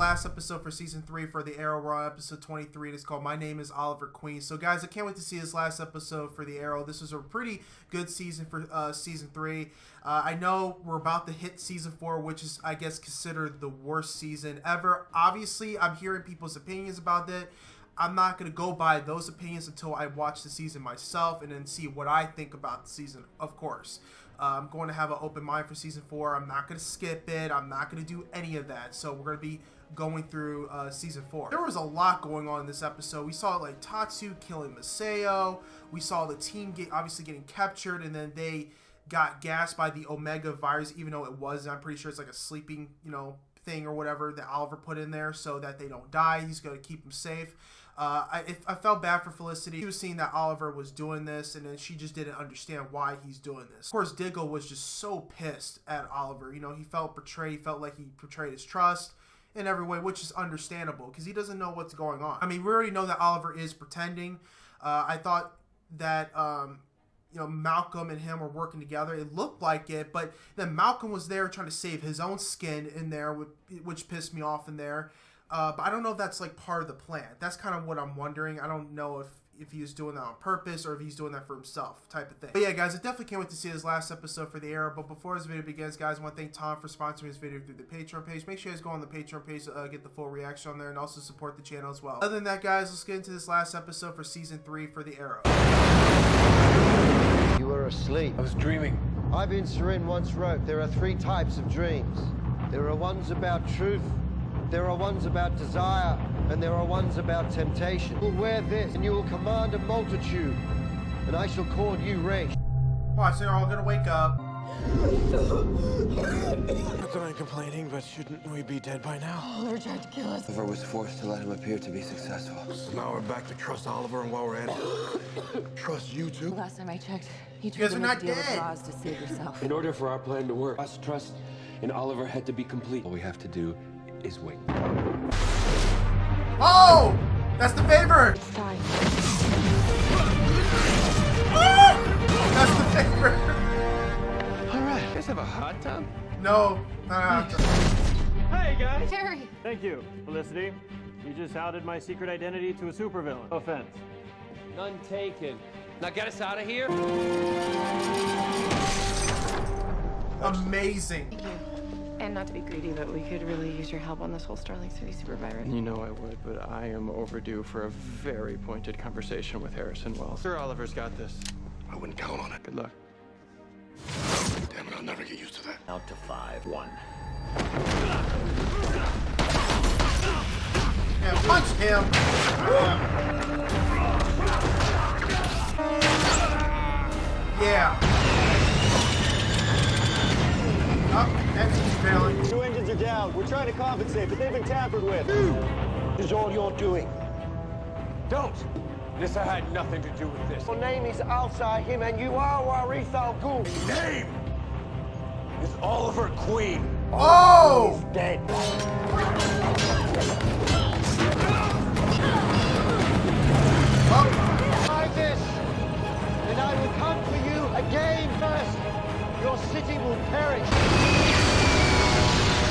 last episode for season 3 for the Arrow. We're on episode 23. It is called My Name is Oliver Queen. So guys, I can't wait to see this last episode for the Arrow. This was a pretty good season for season 3. I know we're about to hit season 4, which is, I guess, considered the worst season ever. Obviously, I'm hearing people's opinions about it. I'm not going to go by those opinions until I watch the season myself and then see what I think about the season, of course. I'm going to have an open mind for season 4. I'm not going to skip it. I'm not going to do any of that. So we're going to be going through season 4. There was a lot going on in this episode. We saw like Tatsu killing Maseo. We saw the team obviously getting captured, and then they got gassed by the Omega virus, even though it wasn't. I'm pretty sure it's like a sleeping, thing or whatever that Oliver put in there so that they don't die. He's going to keep them safe. I felt bad for Felicity. She was seeing that Oliver was doing this, and then she just didn't understand why he's doing this. Of course, Diggle was just so pissed at Oliver. He felt betrayed. He felt like he betrayed his trust in every way, which is understandable because he doesn't know what's going on. I mean, we already know that Oliver is pretending. I thought that Malcolm and him were working together. It looked like it, but then Malcolm was there trying to save his own skin in there, which pissed me off in there. But I don't know if that's like part of the plan. That's kind of what I'm wondering. I don't know if he was doing that on purpose or if he's doing that for himself type of thing. But yeah, guys, I definitely can't wait to see this last episode for the Arrow. But before this video begins, guys, I want to thank Tom for sponsoring this video through the Patreon page. Make sure you guys go on the Patreon page to get the full reaction on there and also support the channel as well. Other than that, guys, let's get into this last episode for season 3 for the Arrow. You were asleep. I was dreaming. Ibn Sarin once wrote, there are 3 types of dreams. There are ones about truth, there are ones about desire, and there are ones about temptation. You will wear this, and you will command a multitude, and I shall call you Raish. Watch, they're all gonna wake up. Not that I'm complaining, but shouldn't we be dead by now? Oliver tried to kill us. Oliver was forced to let him appear to be successful. So now we're back to trust Oliver, and while we're at it, trust you too? Last time I checked, you guys tried to are make not a deal with dead. Roz to save yourself. In order for our plan to work, us trust in Oliver had to be complete. All we have to do is wait. Oh! That's the favorite! It's time. That's the favorite! All right, you guys have a hot tub? No, not Hey guys! Terry! Thank you, Felicity. You just outed my secret identity to a supervillain. No offense. None taken. Now get us out of here. amazing. Thank you. And not to be greedy, but we could really use your help on this whole Starling City supervirus. You know I would, but I am overdue for a very pointed conversation with Harrison Wells. Sir Oliver's got this. I wouldn't count on it. Good luck. Damn it, I'll never get used to that. Out to 5-1. Yeah, punch him. Yeah. Oh, engine's failing. 2 engines are down. We're trying to compensate, but they've been tampered with. This is all you're doing. Don't! This had nothing to do with this. Your name is Al-Sahim, and you are Warith Al-Ghul. Name is Oliver Queen. Oh! He's dead. Try this, and I will come for you again first. Your city will perish.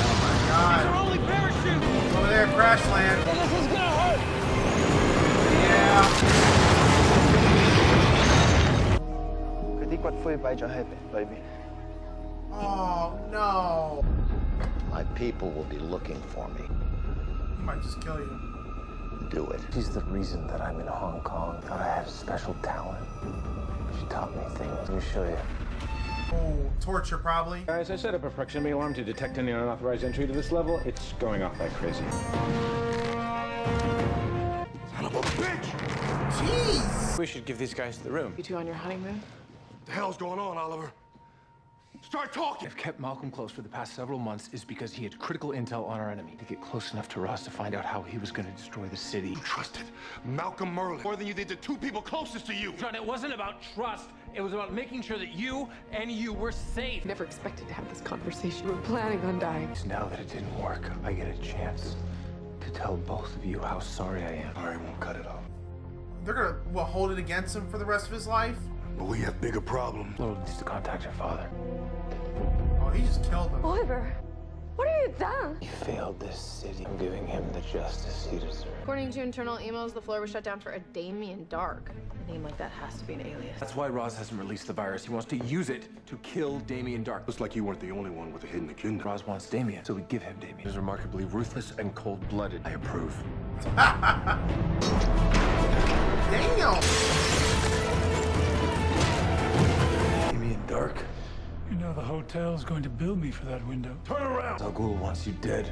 Oh my God. These are only parachutes. Over there, crash land. This is gonna hurt. Yeah. Critique what foi by Jahepe, baby. Oh no. My people will be looking for me. He might just kill you. Do it. She's the reason that I'm in Hong Kong. Thought I had a special talent. She taught me things. Let me show you. Oh, torture probably. Guys, I set up a proximity alarm to detect any unauthorized entry to this level. It's going off like crazy. Son of a bitch! Jeez. We should give these guys the room. You two on your honeymoon? What the hell's going on, Oliver? Start talking! I've kept Malcolm close for the past several months is because he had critical intel on our enemy. To get close enough to Ross to find out how he was going to destroy the city. You trusted Malcolm Merlin more than you did the 2 people closest to you. John, it wasn't about trust. It was about making sure that you were safe. Never expected to have this conversation. We were planning on dying. Now that it didn't work, I get a chance to tell both of you how sorry I am. Sorry, won't cut it off. They're gonna, what, hold it against him for the rest of his life? But we have bigger problems. Little needs to contact your father. Oh, he just killed him. Oliver, What have you done? He failed this city. I'm giving him the justice he deserves. According to internal emails, the floor was shut down for a Damien Dark. A name like that has to be an alias. That's why Roz hasn't released the virus. He wants to use it to kill Damien Dark. Looks like you weren't the only one with a hidden agenda. Roz wants Damien, so we give him Damien. He's remarkably ruthless and cold-blooded. I approve. Damn! Damien Dark. You know the hotel's going to bill me for that window. Turn around! Al Ghul wants you dead.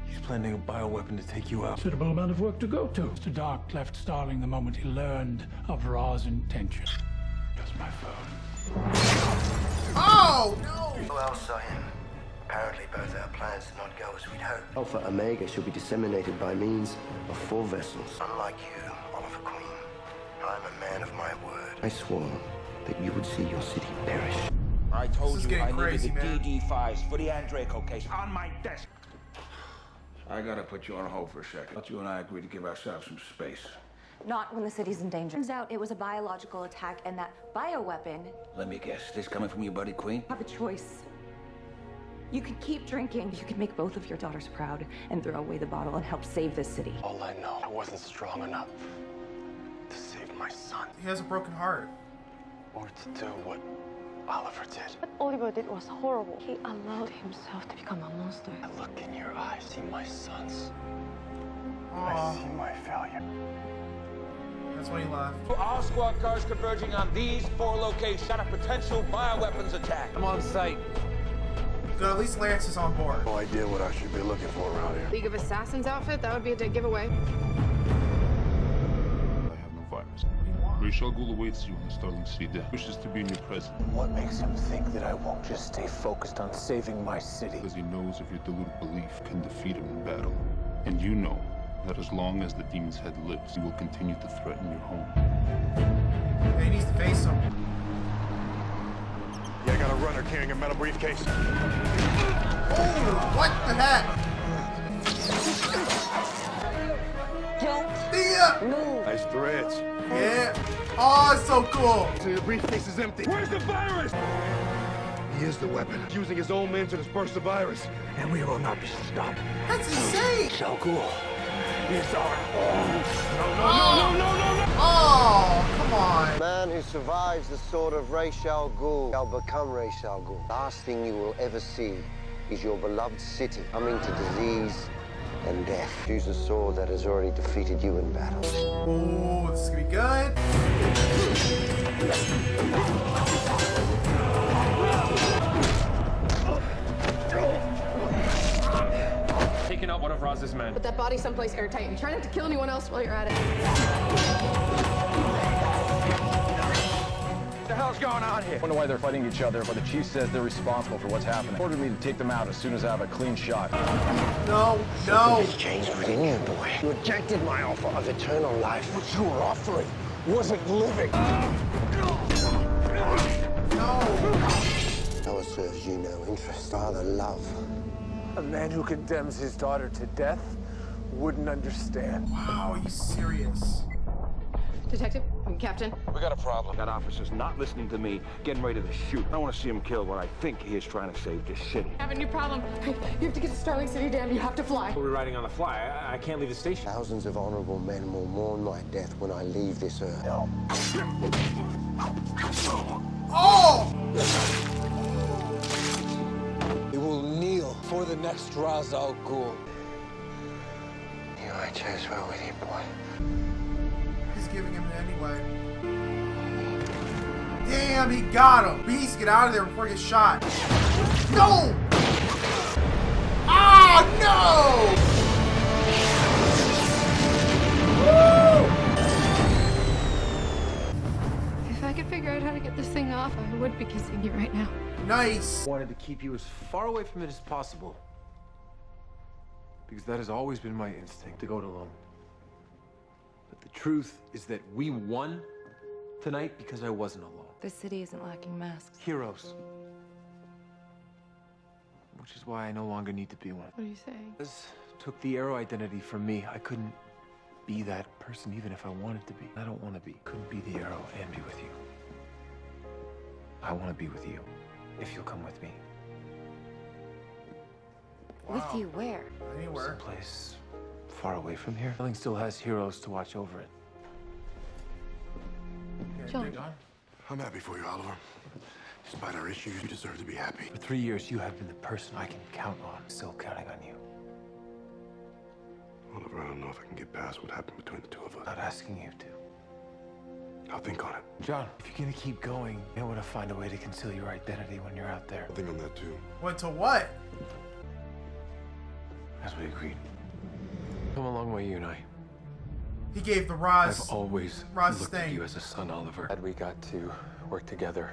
He's planning a bioweapon to take you out. Suitable amount of work to go to. Mr. Dark left Starling the moment he learned of Ra's intention. That's my phone. Oh, no! Who else saw him? Apparently both our plans did not go as we'd hoped. Alpha Omega shall be disseminated by means of 4 vessels. Unlike you, Oliver Queen, I'm a man of my word. I swore that you would see your city perish. I told you I crazy, needed the man. DD-5s for the Andraco case on my desk. I gotta put you on hold for a second. But you and I agreed to give ourselves some space. Not when the city's in danger. Turns out it was a biological attack, and that bioweapon. Let me guess, this coming from your buddy Queen? Have a choice. You could keep drinking. You could make both of your daughters proud and throw away the bottle and help save this city. All I know, I wasn't strong enough to save my son. He has a broken heart. Or to do what Oliver did. What Oliver did was horrible. He allowed himself to become a monster. I look in your eyes, see my sons. Aww. I see my failure. That's when he left. All squad cars converging on these 4 locations on a potential bioweapons attack. I'm on site. Good, at least Lance is on board. No idea what I should be looking for around here. League of Assassins outfit? That would be a dead giveaway. I have no virus. Ra's al Ghul awaits you in the Starling City deck. Wishes to be in your presence. What makes him think that I won't just stay focused on saving my city? Because he knows if your deluded belief can defeat him in battle. And you know that as long as the demon's head lives, he will continue to threaten your home. Yeah, he needs to face him. Yeah, I got a runner carrying a metal briefcase. Oh, what the heck? Don't move. Nice threads. Yeah. Oh, it's so cool. So the briefcase is empty. Where's the virus? He is the weapon, using his own men to disperse the virus. And we will not be stopped. That's insane. Al Ghul is our own. No. Oh, come on. The man who survives the sword of Ra's al Ghul shall become Ra's al Ghul. Last thing you will ever see is your beloved city coming to disease and death. Choose a sword that has already defeated you in battle. Oh, this is gonna be good. Taking out one of Roz's men. Put that body someplace airtight and try not to kill anyone else while you're at it. What the hell's going on here? I wonder why they're fighting each other, but the chief says they're responsible for what's happening. He ordered me to take them out as soon as I have a clean shot. No. Something has changed within you, boy. You rejected my offer of eternal life. What you were offering wasn't living. No. Power serves you no interest, rather love. A man who condemns his daughter to death wouldn't understand. Wow, are you serious? Detective? Captain? We got a problem. That officer's not listening to me, getting ready to shoot. I want to see him killed when I think he is trying to save this city. I have a new problem. You have to get to Starling City, damn. You have to fly. We're riding on the fly. I can't leave the station. Thousands of honorable men will mourn my death when I leave this earth. No. Oh! You will kneel for the next Ra's al Ghul. You I chose well with you, boy. He's giving him it anyway. Damn, he got him. Beast, get out of there before he gets shot. No! Oh, no! Woo! If I could figure out how to get this thing off, I would be kissing you right now. Nice. I wanted to keep you as far away from it as possible. Because that has always been my instinct, to go it alone. But the truth is that we won tonight because I wasn't alone. This city isn't lacking masks. Heroes. Which is why I no longer need to be one. What are you saying? This took the Arrow identity from me. I couldn't be that person even if I wanted to be. I don't want to be. Couldn't be the Arrow and be with you. I want to be with you. If you'll come with me. With you where? Anywhere. Someplace far away from here. Sterling still has heroes to watch over it. John. I'm happy for you, Oliver. Despite our issues, you deserve to be happy. For 3 years, you have been the person I can count on. Still counting on you. Oliver, I don't know if I can get past what happened between the two of us. Not asking you to. I'll think on it. John, if you're gonna keep going, you want to find a way to conceal your identity when you're out there. I'll think on that too. Went to what? As we agreed. Come a long way, you and I. He gave the Roz. I've always looked at you as a son, Oliver. Had we got to work together,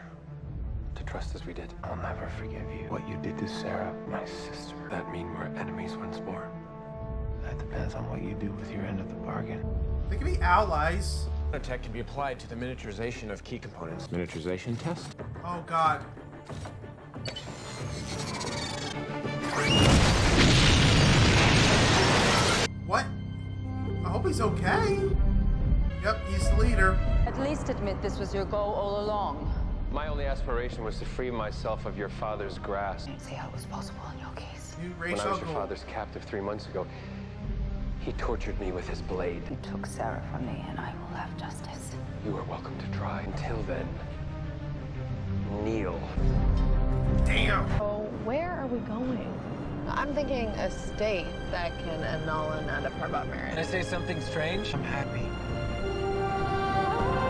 to trust as we did. I'll never forgive you. What you did to Sarah, my sister. That mean we're enemies once more? That depends on what you do with your end of the bargain. They can be allies. Nanotech can be applied to the miniaturization of key components. Miniaturization test? Oh God. What? I hope he's okay. Yep, he's the leader. At least admit this was your goal all along. My only aspiration was to free myself of your father's grasp. See how it was possible in your case. When I was your father's captive 3 months ago, he tortured me with his blade. You took Sarah from me, and I will have justice. You are welcome to try. Until then, kneel. Damn. Oh, where are we going? I'm thinking a state that can annul and not approve marriage. Can I say something strange? I'm happy.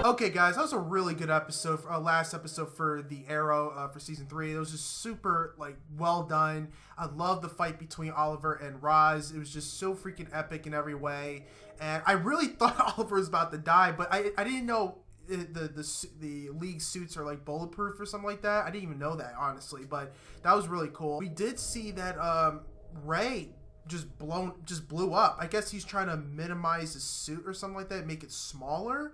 Okay, guys, that was a really good episode. Last episode for the Arrow for season 3. It was just super well done. I love the fight between Oliver and Roz. It was just so freaking epic in every way. And I really thought Oliver was about to die, but I didn't know the league suits are bulletproof or something like that. I didn't even know that, honestly, but that was really cool. We did see that Ray just blew up. I guess he's trying to minimize his suit or something like that, make it smaller.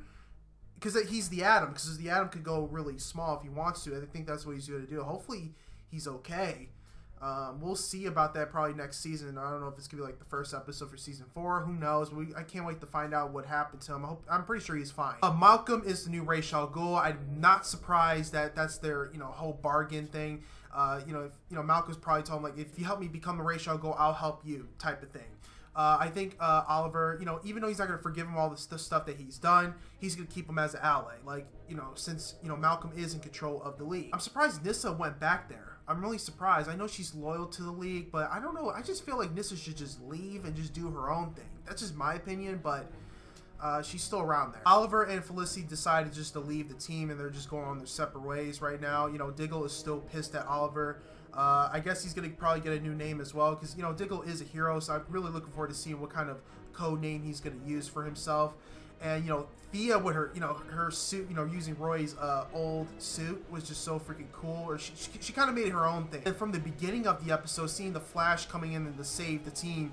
Because he's the Atom. Because the Atom could go really small if he wants to. I think that's what he's going to do. Hopefully, he's okay. We'll see about that probably next season. I don't know if it's going to be the first episode for season 4. Who knows? I can't wait to find out what happened to him. I'm pretty sure he's fine. Malcolm is the new Ra's al Ghul. I'm not surprised that that's their whole bargain thing. Malcolm's probably told him if you help me become the Ra's al Ghul, I'll help you type of thing. I think Oliver, even though he's not going to forgive him all the stuff that he's done, he's going to keep him as an ally. Since, Malcolm is in control of the league. I'm surprised Nyssa went back there. I'm really surprised. I know she's loyal to the league, but I don't know. I just feel like Nyssa should just leave and just do her own thing. That's just my opinion, but she's still around there. Oliver and Felicity decided just to leave the team, and they're just going on their separate ways right now. Diggle is still pissed at Oliver. I guess he's going to probably get a new name as well because, Diggle is a hero, so I'm really looking forward to seeing what kind of code name he's going to use for himself. And, Thea with her, her suit, using Roy's old suit was just so freaking cool. Or she kind of made it her own thing. And from the beginning of the episode, seeing the Flash coming in and to save the team,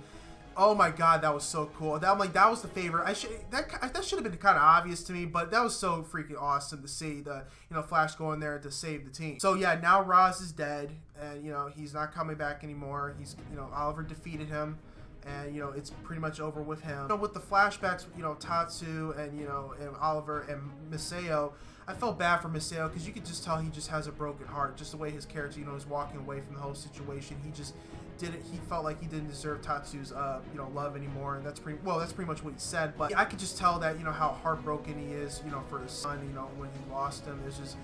oh my God, that was so cool. That was the favorite. That should have been kind of obvious to me, but that was so freaking awesome to see the Flash going there to save the team. So yeah, now Roz is dead, and he's not coming back anymore. He's Oliver defeated him, and it's pretty much over with him. With the flashbacks, Tatsu and and Oliver and Miseo, I felt bad for Miseo because you could just tell he just has a broken heart. Just the way his character is walking away from the whole situation. He felt like he didn't deserve Tatsu's love anymore, and that's pretty much what he said. But I could just tell that how heartbroken he is for his son when he lost him. It's just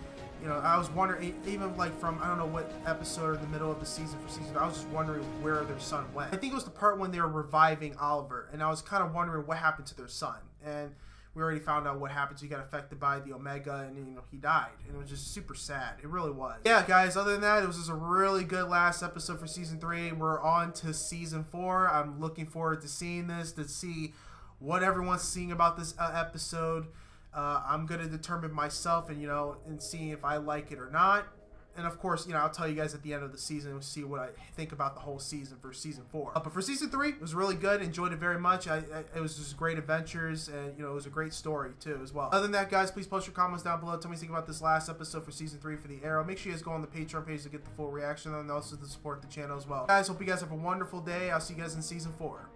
I was wondering, even from I don't know what episode or the middle of the season for season, I was just wondering where their son went. I think it was the part when they were reviving Oliver, and I was kind of wondering what happened to their son. And we already found out what happened. So he got affected by the Omega, and he died, and it was just super sad. It really was. Yeah, guys. Other than that, it was just a really good last episode for season 3. We're on to season 4. I'm looking forward to seeing this, to see what everyone's seeing about this episode. I'm gonna determine myself, and see if I like it or not. And of course, I'll tell you guys at the end of the season and see what I think about the whole season for season 4. But for season 3, it was really good. Enjoyed it very much. It was just great adventures, and it was a great story too as well. Other than that, guys, please post your comments down below. Tell me what you think about this last episode for season 3 for the Arrow. Make sure you guys go on the Patreon page to get the full reaction, and also to support the channel as well. Guys, hope you guys have a wonderful day. I'll see you guys in season 4.